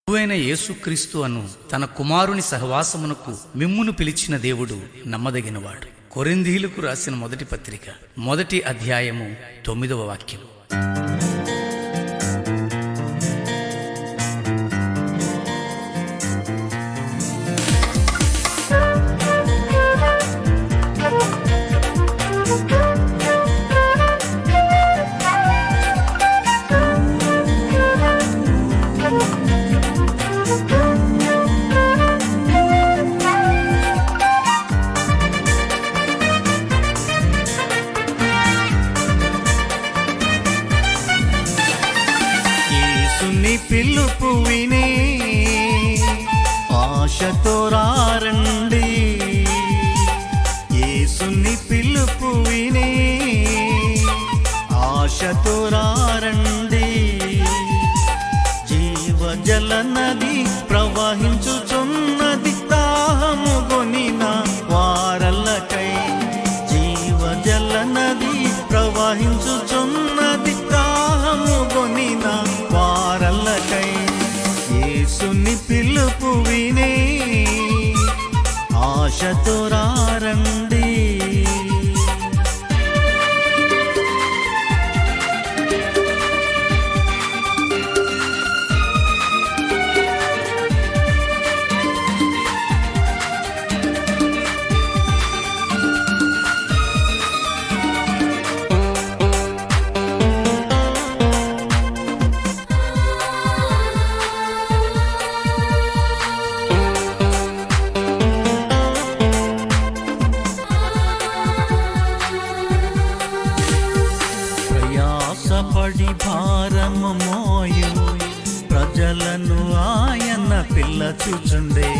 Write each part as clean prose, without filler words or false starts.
ప్రభువైన యేసుక్రీస్తు అను తన కుమారుని సహవాసమునకు మిమ్మును పిలిచిన దేవుడు నమ్మదగినవాడు. కొరింథీయులకు రాసిన మొదటి పత్రిక 1వ అధ్యాయము 9వ వాక్యం. పిలుపు విని ఆశతో రండి, యేసుని పిలుపు విని ఆశతో రండి. జీవజల నది ప్రవహించుచున్నది దాహము గొనిన వారలకై. జీవజల నది ప్రవహించుచున్నది దాహము గొనిన వారలకై. యేసుని పిలుపు విని ఆశతో రండి. ప్రయాసపడి భారము మోయు ప్రజలను ఆయన పిలచుచుండే.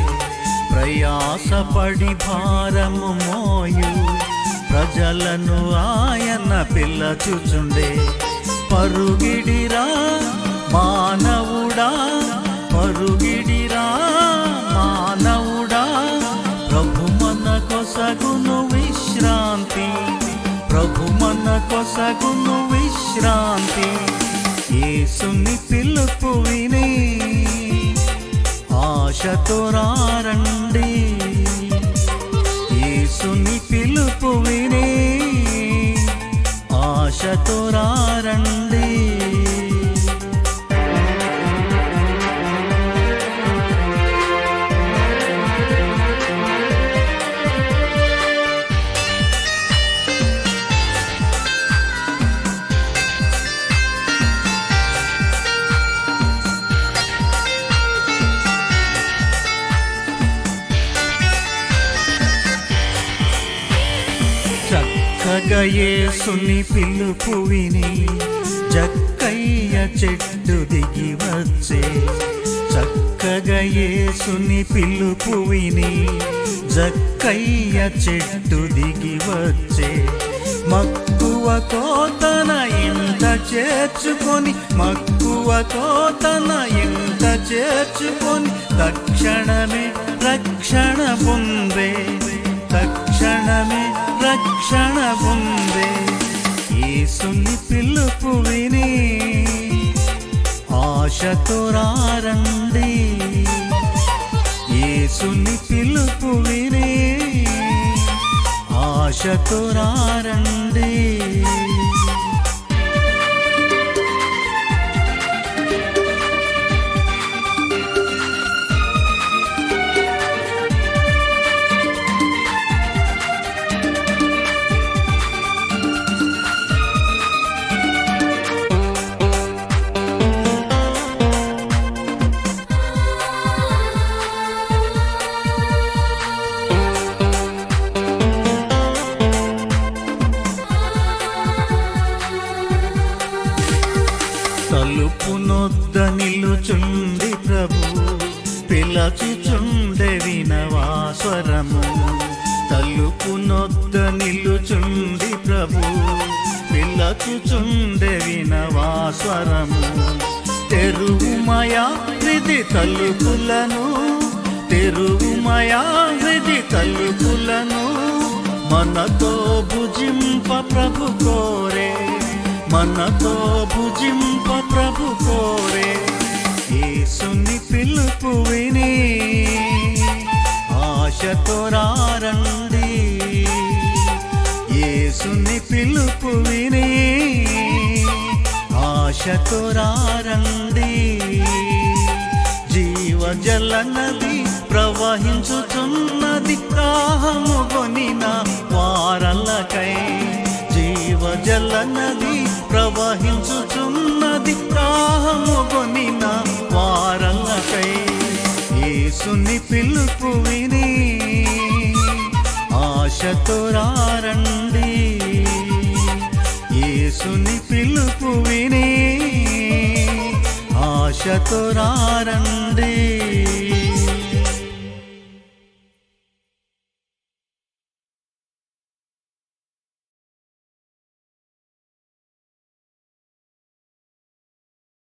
ప్రయాసపడి భారము మోయు ప్రజలను ఆయన పిలచుచుండే. పరుగిడిరా మానవుడా, పరుగిడిరా మానవుడా, ప్రభు మన కొసగును విశ్రాంతి, ప్రభు మన కొసగును విశ్రాంతి. యేసుని పిలుపు విని ఆశతో రండి. యేసుని పిలుపు విని ఆశతో రండి. చక్కగా యేసుని పిలుపు విని జక్కయ్య చెట్టు దిగి వచ్చే. చక్కగా యేసుని పిలుపు విని జక్కయ్య చెట్టు దిగి వచ్చే. మక్కువతో తన ఇంట చేర్చుకొని, మక్కువతో తన ఇంట చేర్చుకొని తక్షణమే రక్షణ పొందే, తక్షణమే రక్షణ పొందే. యేసుని పిలుపు విని ఆశతో రండి. యేసుని పిలుపు విని ఆశతో రండి. తలుపునొద్ద నిలుచుండి ప్రభు పిలచుచుండె వినవా స్వరము. తలుపునొద్ద నిలుచుండి ప్రభు పిలచుచుండె వినవా స్వరము. తెరువుమయా హృది తలుపులను, తెరువుమయా హృది తలుపులను, మనతో భుజింప ప్రభు కోరే, మనతో భుజింప ప్రభు కోరే. యేసుని పిలుపు విని ఆశతో రండి. యేసుని పిలుపు విని ఆశతో రండి. జీవజల నది ప్రవహించుచున్నది దాహము కొనిన వారలకై. జీవజల నది ప్రవహించుచున్నది దాహము కొనిన వారలకై. యేసుని పిలుపు విని ఆశతో రండి. యేసుని పిలుపు విని ఆశతో రండి.